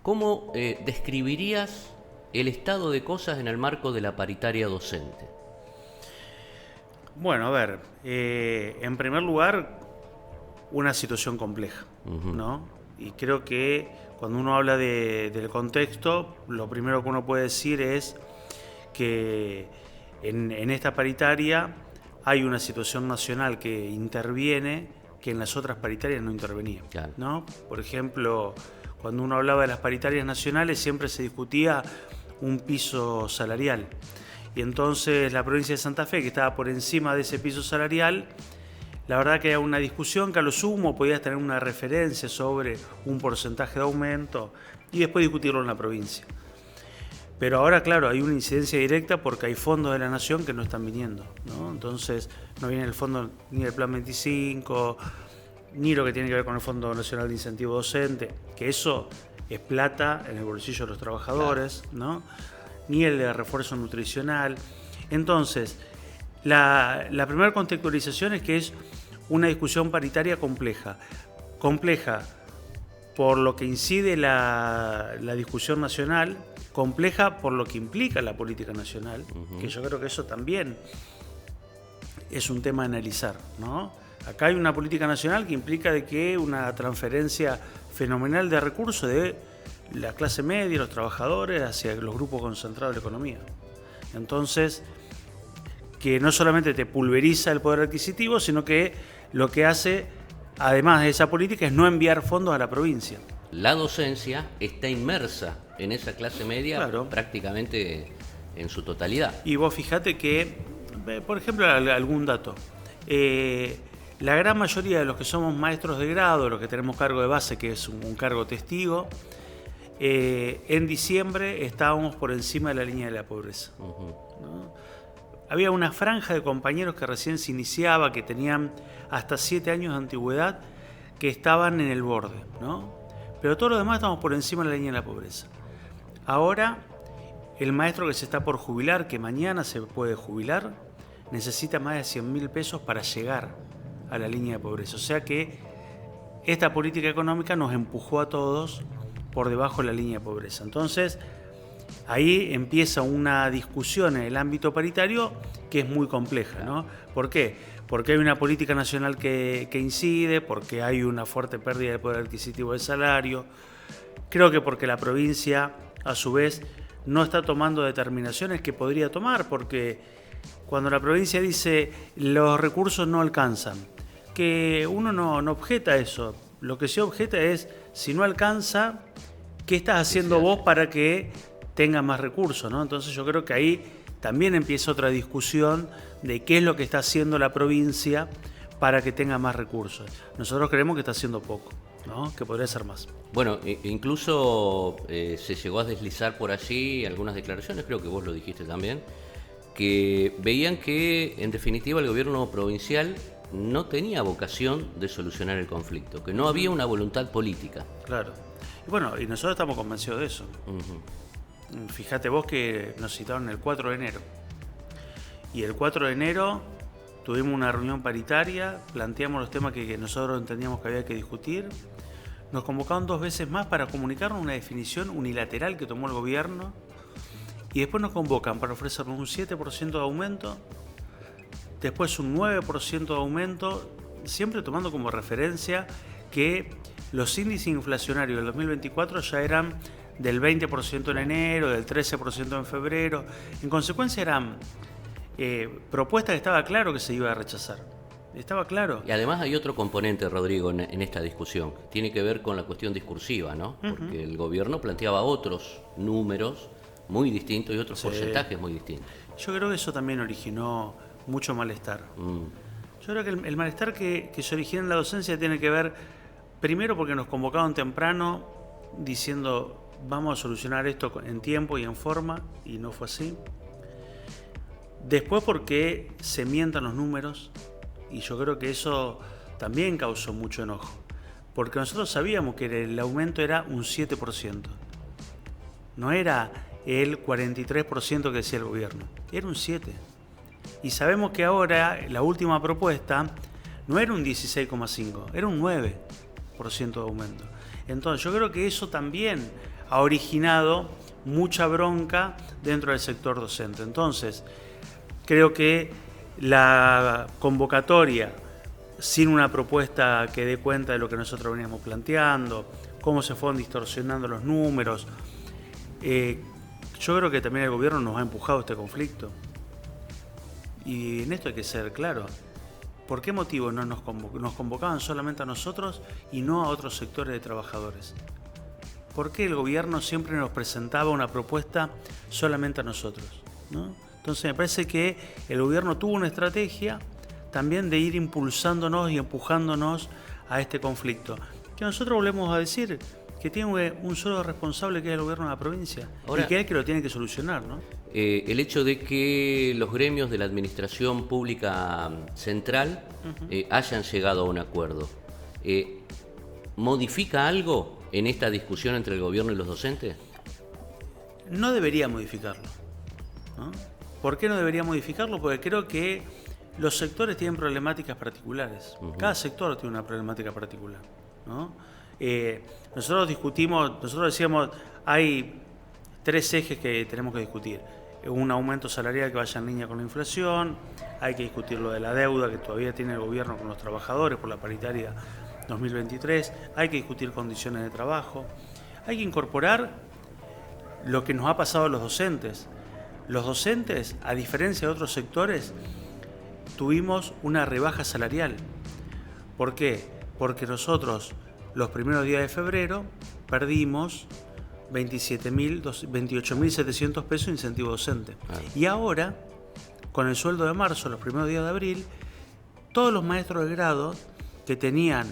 ¿cómo describirías el estado de cosas en el marco de la paritaria docente? Bueno, a ver, en primer lugar, una situación compleja, ¿no? Y creo que cuando uno habla del contexto, lo primero que uno puede decir es que en esta paritaria hay una situación nacional que interviene que en las otras paritarias no intervenía, Claro. ¿no? Por ejemplo, cuando uno hablaba de las paritarias nacionales siempre se discutía un piso salarial. Y entonces la provincia de Santa Fe, que estaba por encima de ese piso salarial, la verdad que era una discusión que a lo sumo podías tener una referencia sobre un porcentaje de aumento y después discutirlo en la provincia. Pero ahora, claro, hay una incidencia directa porque hay fondos de la nación que no están viniendo, ¿no? Entonces no viene el fondo ni del Plan 25, ni lo que tiene que ver con el Fondo Nacional de Incentivo Docente, que eso es plata en el bolsillo de los trabajadores, ¿no? Ni el de refuerzo nutricional. Entonces, la primera contextualización es que es una discusión paritaria compleja. Compleja por lo que incide la discusión nacional, compleja por lo que implica la política nacional, que yo creo que eso también es un tema a analizar, ¿no? Acá hay una política nacional que implica de que una transferencia fenomenal de recursos de la clase media, los trabajadores, hacia los grupos concentrados de la economía. Entonces, que no solamente te pulveriza el poder adquisitivo, sino que lo que hace, además de esa política, es no enviar fondos a la provincia. La docencia está inmersa en esa clase media, claro, prácticamente en su totalidad. Y vos fijate que, por ejemplo, algún dato. La gran mayoría de los que somos maestros de grado, los que tenemos cargo de base, que es un cargo testigo, en diciembre estábamos por encima de la línea de la pobreza, ¿no? Había una franja de compañeros que recién se iniciaba, que tenían hasta 7 años de antigüedad, que estaban en el borde, ¿no? Pero todos los demás estamos por encima de la línea de la pobreza. Ahora, el maestro que se está por jubilar, que mañana se puede jubilar, necesita más de 100.000 pesos para llegar a la línea de pobreza. O sea que esta política económica nos empujó a todos por debajo de la línea de pobreza. Entonces, ahí empieza una discusión en el ámbito paritario que es muy compleja, ¿no? ¿Por qué? Porque hay una política nacional que incide, porque hay una fuerte pérdida de poder adquisitivo del salario. Creo que porque la provincia, a su vez, no está tomando determinaciones que podría tomar, porque cuando la provincia dice los recursos no alcanzan, que uno no objeta eso. Lo que sí objeta es, si no alcanza, ¿qué estás haciendo vos para que tenga más recursos, ¿no? Entonces yo creo que ahí también empieza otra discusión de qué es lo que está haciendo la provincia para que tenga más recursos. Nosotros creemos que está haciendo poco, ¿no? Que podría ser más. Bueno, incluso se llegó a deslizar por allí algunas declaraciones, creo que vos lo dijiste también, que veían que en definitiva el gobierno provincial no tenía vocación de solucionar el conflicto, que no había una voluntad política. Claro. Y bueno, y nosotros estamos convencidos de eso. Fíjate vos que nos citaron el 4 de enero. Y el 4 de enero tuvimos una reunión paritaria, planteamos los temas que nosotros entendíamos que había que discutir. Nos convocaron 2 veces más para comunicarnos una definición unilateral que tomó el gobierno. Y después nos convocan para ofrecernos un 7% de aumento, después un 9% de aumento, siempre tomando como referencia que los índices inflacionarios del 2024 ya eran del 20% en enero, del 13% en febrero. En consecuencia eran propuestas que estaba claro que se iba a rechazar. Estaba claro. Y además hay otro componente, Rodrigo, en esta discusión. Tiene que ver con la cuestión discursiva, ¿no? Porque el gobierno planteaba otros números muy distintos y otros porcentajes muy distintos. Yo creo que eso también originó mucho malestar. Yo creo que el malestar que se origina en la docencia tiene que ver, primero porque nos convocaron temprano diciendo vamos a solucionar esto en tiempo y en forma, y no fue así. Después porque se mientan los números, y yo creo que eso también causó mucho enojo, porque nosotros sabíamos que el aumento era un 7%, no era el 43% que decía el gobierno, era un 7%. Y sabemos que ahora la última propuesta no era un 16,5%, era un 9% de aumento. Entonces yo creo que eso también ha originado mucha bronca dentro del sector docente. Entonces, creo que la convocatoria, sin una propuesta que dé cuenta de lo que nosotros veníamos planteando, cómo se fueron distorsionando los números, yo creo que también el gobierno nos ha empujado a este conflicto. Y en esto hay que ser claro. ¿Por qué motivo no nos convocaban solamente a nosotros y no a otros sectores de trabajadores? ¿Por qué el gobierno siempre nos presentaba una propuesta solamente a nosotros, ¿no? Entonces me parece que el gobierno tuvo una estrategia también de ir impulsándonos y empujándonos a este conflicto. Que nosotros volvemos a decir que tiene un solo responsable, que es el gobierno de la provincia. Ahora, y que es el que lo tiene que solucionar, ¿no? El hecho de que los gremios de la administración pública central hayan llegado a un acuerdo, ¿modifica algo en esta discusión entre el gobierno y los docentes? No debería modificarlo, ¿no? ¿Por qué no debería modificarlo? Porque creo que los sectores tienen problemáticas particulares. Cada sector tiene una problemática particular, ¿no? Nosotros decíamos, hay 3 ejes que tenemos que discutir. Un aumento salarial que vaya en línea con la inflación, hay que discutir lo de la deuda que todavía tiene el gobierno con los trabajadores por la paritaria 2023, hay que discutir condiciones de trabajo, hay que incorporar lo que nos ha pasado a los docentes. Los docentes, a diferencia de otros sectores, tuvimos una rebaja salarial. ¿Por qué? Porque nosotros los primeros días de febrero perdimos 28.700 pesos de incentivo docente. Y ahora, con el sueldo de marzo, los primeros días de abril, todos los maestros de grado que tenían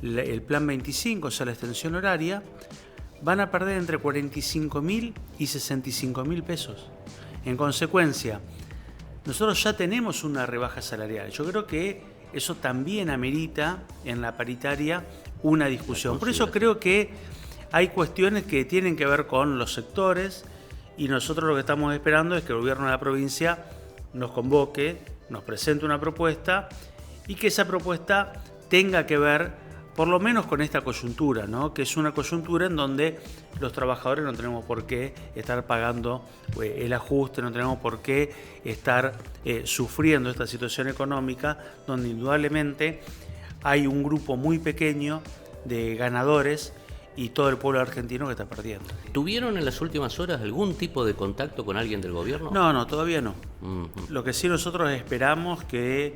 el plan 25, o sea, la extensión horaria, van a perder entre 45.000 y 65.000 pesos. En consecuencia, nosotros ya tenemos una rebaja salarial. Yo creo que eso también amerita en la paritaria una discusión. Por eso creo que hay cuestiones que tienen que ver con los sectores y nosotros lo que estamos esperando es que el gobierno de la provincia nos convoque, nos presente una propuesta y que esa propuesta tenga que ver por lo menos con esta coyuntura, ¿no? Que es una coyuntura en donde los trabajadores no tenemos por qué estar pagando el ajuste, no tenemos por qué estar sufriendo esta situación económica donde indudablemente hay un grupo muy pequeño de ganadores y todo el pueblo argentino que está perdiendo. ¿Tuvieron en las últimas horas algún tipo de contacto con alguien del gobierno? No, todavía no. Lo que sí nosotros esperamos que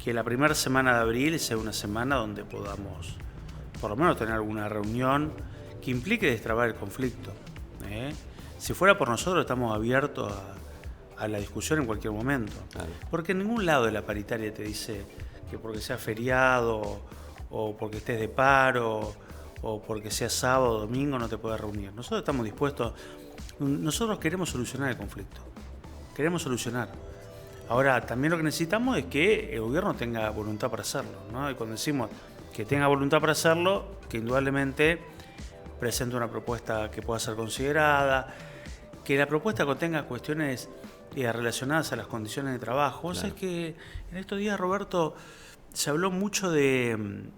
la primera semana de abril sea una semana donde podamos por lo menos tener alguna reunión que implique destrabar el conflicto. Si fuera por nosotros estamos abiertos a la discusión en cualquier momento. Claro. Porque en ningún lado de la paritaria te dice que porque sea feriado o porque estés de paro o porque sea sábado o domingo no te puedas reunir. Nosotros estamos dispuestos, nosotros queremos solucionar el conflicto, queremos solucionar. Ahora, también lo que necesitamos es que el gobierno tenga voluntad para hacerlo, ¿no? Y cuando decimos que tenga voluntad para hacerlo, que indudablemente presente una propuesta que pueda ser considerada, que la propuesta contenga cuestiones relacionadas a las condiciones de trabajo. Claro. O sea, es que en estos días, Roberto, se habló mucho de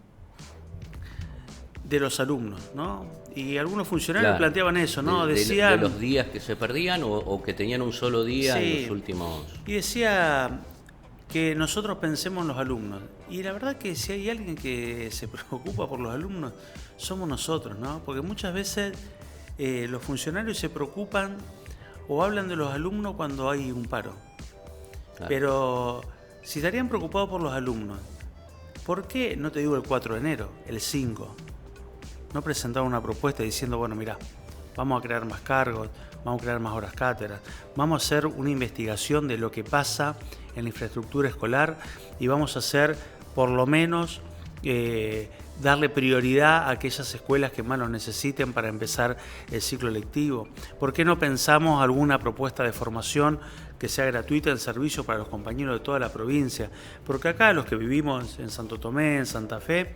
los alumnos, ¿no? Y algunos funcionarios planteaban eso, ¿no? Decían de los días que se perdían o que tenían un solo día en los últimos. Y decía que nosotros pensemos en los alumnos. Y la verdad que si hay alguien que se preocupa por los alumnos, somos nosotros, ¿no? Porque muchas veces los funcionarios se preocupan o hablan de los alumnos cuando hay un paro. Claro. Pero si estarían preocupados por los alumnos, ¿por qué, no te digo el 4 de enero, el 5? No presentaron una propuesta diciendo, bueno, mirá, vamos a crear más cargos, vamos a crear más horas cátedras, vamos a hacer una investigación de lo que pasa en la infraestructura escolar y vamos a hacer, por lo menos, darle prioridad a aquellas escuelas que más lo necesiten para empezar el ciclo lectivo. ¿Por qué no pensamos alguna propuesta de formación que sea gratuita en servicio para los compañeros de toda la provincia? Porque acá los que vivimos en Santo Tomé, en Santa Fe,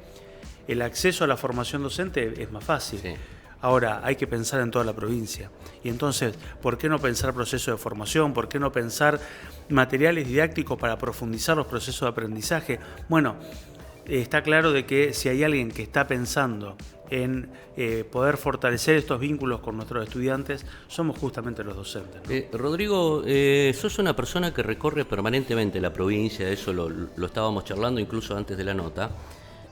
el acceso a la formación docente es más fácil. Sí. Ahora, hay que pensar en toda la provincia. Y entonces, ¿por qué no pensar procesos de formación? ¿Por qué no pensar materiales didácticos para profundizar los procesos de aprendizaje? Bueno, está claro de que si hay alguien que está pensando en poder fortalecer estos vínculos con nuestros estudiantes, somos justamente los docentes, ¿no? Rodrigo, sos una persona que recorre permanentemente la provincia, eso lo estábamos charlando incluso antes de la nota.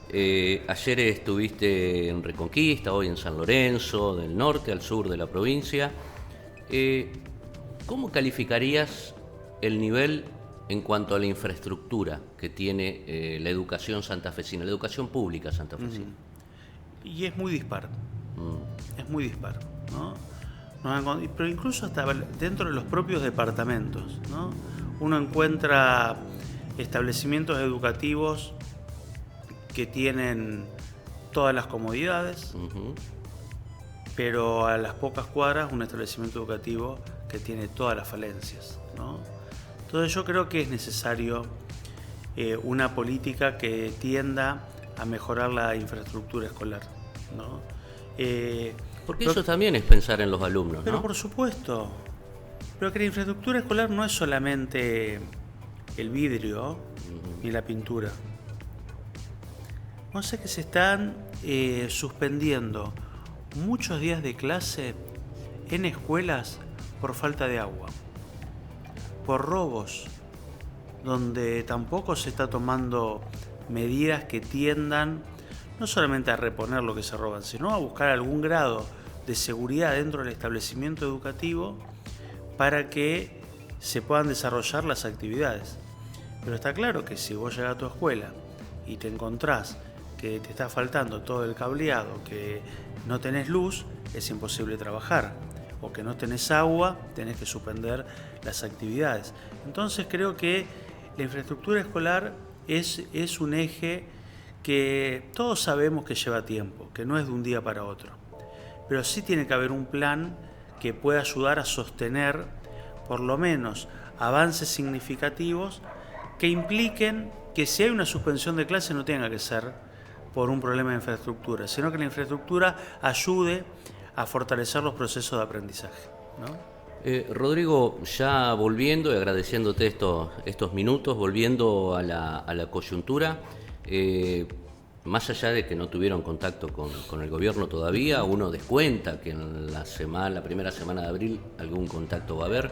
Ayer estuviste en Reconquista, hoy en San Lorenzo, del norte al sur de la provincia. ¿Cómo calificarías el nivel en cuanto a la infraestructura que tiene la educación santafesina, la educación pública santafesina? Y es muy dispar, es muy dispar, ¿no? Pero incluso hasta dentro de los propios departamentos, ¿no? Uno encuentra establecimientos educativos que tienen todas las comodidades, pero a las pocas cuadras un establecimiento educativo que tiene todas las falencias, ¿no? Entonces yo creo que es necesario una política que tienda a mejorar la infraestructura escolar, ¿no? Porque eso también es pensar en los alumnos, ¿no? Pero por supuesto, pero que la infraestructura escolar no es solamente el vidrio ni la pintura. No sé que se están suspendiendo muchos días de clase en escuelas por falta de agua, por robos, donde tampoco se está tomando medidas que tiendan no solamente a reponer lo que se roban, sino a buscar algún grado de seguridad dentro del establecimiento educativo para que se puedan desarrollar las actividades. Pero está claro que si vos llegás a tu escuela y te encontrás que te está faltando todo el cableado, que no tenés luz, es imposible trabajar, o que no tenés agua, tenés que suspender las actividades. Entonces creo que la infraestructura escolar es un eje que todos sabemos que lleva tiempo, que no es de un día para otro, pero sí tiene que haber un plan que pueda ayudar a sostener por lo menos avances significativos que impliquen que si hay una suspensión de clase no tenga que ser por un problema de infraestructura, sino que la infraestructura ayude a fortalecer los procesos de aprendizaje, ¿no? Rodrigo, ya volviendo y agradeciéndote estos minutos, volviendo a la coyuntura, más allá de que no tuvieron contacto con el gobierno todavía, uno descuenta que en la primera semana de abril algún contacto va a haber,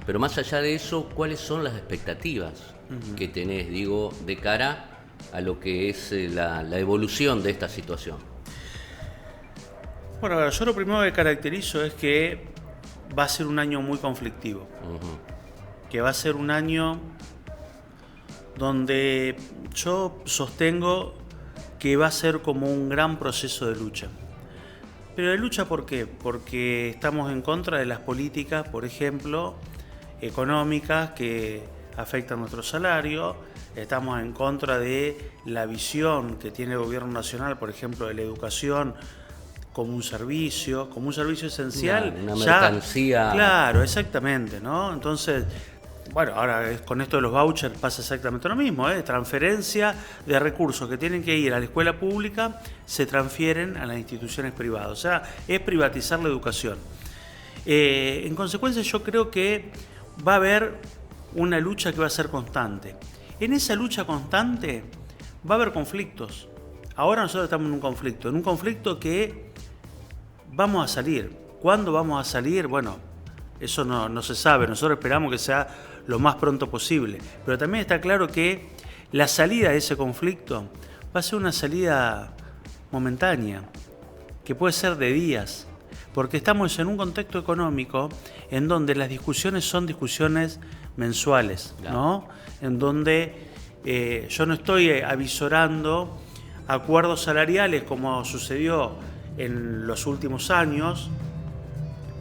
pero más allá de eso, ¿cuáles son las expectativas que tenés, digo, de cara a lo que es la evolución de esta situación? Bueno, yo lo primero que caracterizo es que va a ser un año muy conflictivo, que va a ser un año donde yo sostengo que va a ser como un gran proceso de lucha. Pero de lucha, ¿por qué? Porque estamos en contra de las políticas, por ejemplo, económicas que afectan nuestro salario, estamos en contra de la visión que tiene el gobierno nacional, por ejemplo, de la educación como un servicio esencial. Una mercancía. Claro, exactamente, ¿no? Entonces, bueno, ahora con esto de los vouchers pasa exactamente lo mismo, ¿eh? Transferencia de recursos que tienen que ir a la escuela pública se transfieren a las instituciones privadas, o sea, es privatizar la educación. En consecuencia, yo creo que va a haber una lucha que va a ser constante. En esa lucha constante va a haber conflictos. Ahora nosotros estamos en un conflicto que vamos a salir. ¿Cuándo vamos a salir? Bueno, eso no se sabe. Nosotros esperamos que sea lo más pronto posible. Pero también está claro que la salida de ese conflicto va a ser una salida momentánea, que puede ser de días, porque estamos en un contexto económico en donde las discusiones son discusiones mensuales, ¿no? En donde yo no estoy avisorando acuerdos salariales como sucedió en los últimos años,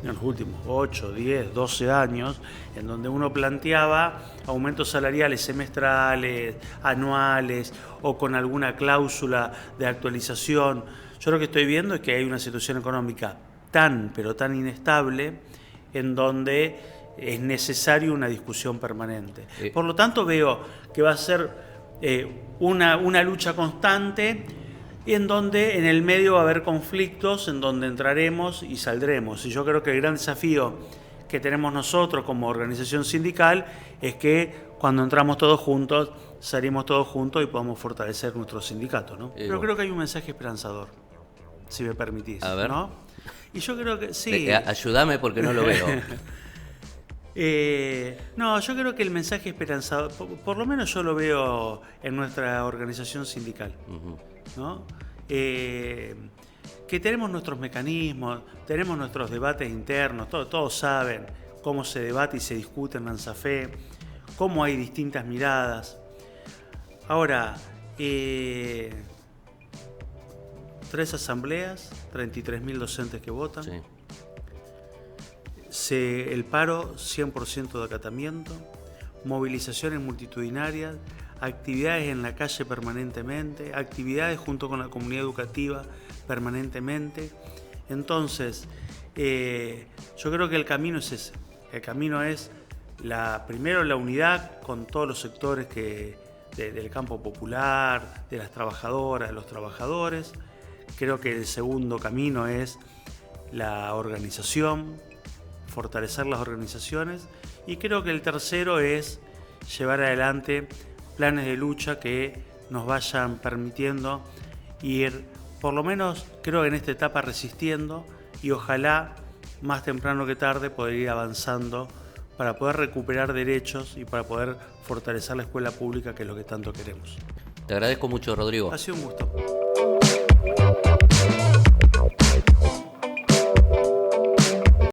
en los últimos 8, 10, 12 años, en donde uno planteaba aumentos salariales semestrales, anuales o con alguna cláusula de actualización. Yo lo que estoy viendo es que hay una situación económica pero tan inestable en donde es necesario una discusión permanente. Por lo tanto, veo que va a ser una lucha constante y en donde en el medio va a haber conflictos, en donde entraremos y saldremos. Y yo creo que el gran desafío que tenemos nosotros como organización sindical es que cuando entramos todos juntos salimos todos juntos y podamos fortalecer nuestro sindicato, ¿no? Pero creo que hay un mensaje esperanzador, si me permitís. A ver. ¿No? Y yo creo que sí. Ayúdame porque no lo veo. No, yo creo que el mensaje esperanzador, por lo menos yo lo veo en nuestra organización sindical, ¿no? Que tenemos nuestros mecanismos, tenemos nuestros debates internos, todos saben cómo se debate y se discute en ANSAFE, cómo hay distintas miradas. Ahora, 3 asambleas, 33.000 docentes que votan. Sí. El paro 100% de acatamiento, movilizaciones multitudinarias, actividades en la calle permanentemente, actividades junto con la comunidad educativa permanentemente. Entonces, yo creo que el camino es ese. El camino es primero la unidad con todos los sectores del campo popular, de las trabajadoras, de los trabajadores. Creo que el segundo camino es la organización, fortalecer las organizaciones, y creo que el tercero es llevar adelante planes de lucha que nos vayan permitiendo ir, por lo menos creo que en esta etapa, resistiendo, y ojalá más temprano que tarde poder ir avanzando para poder recuperar derechos y para poder fortalecer la escuela pública, que es lo que tanto queremos. Te agradezco mucho, Rodrigo. Ha sido un gusto.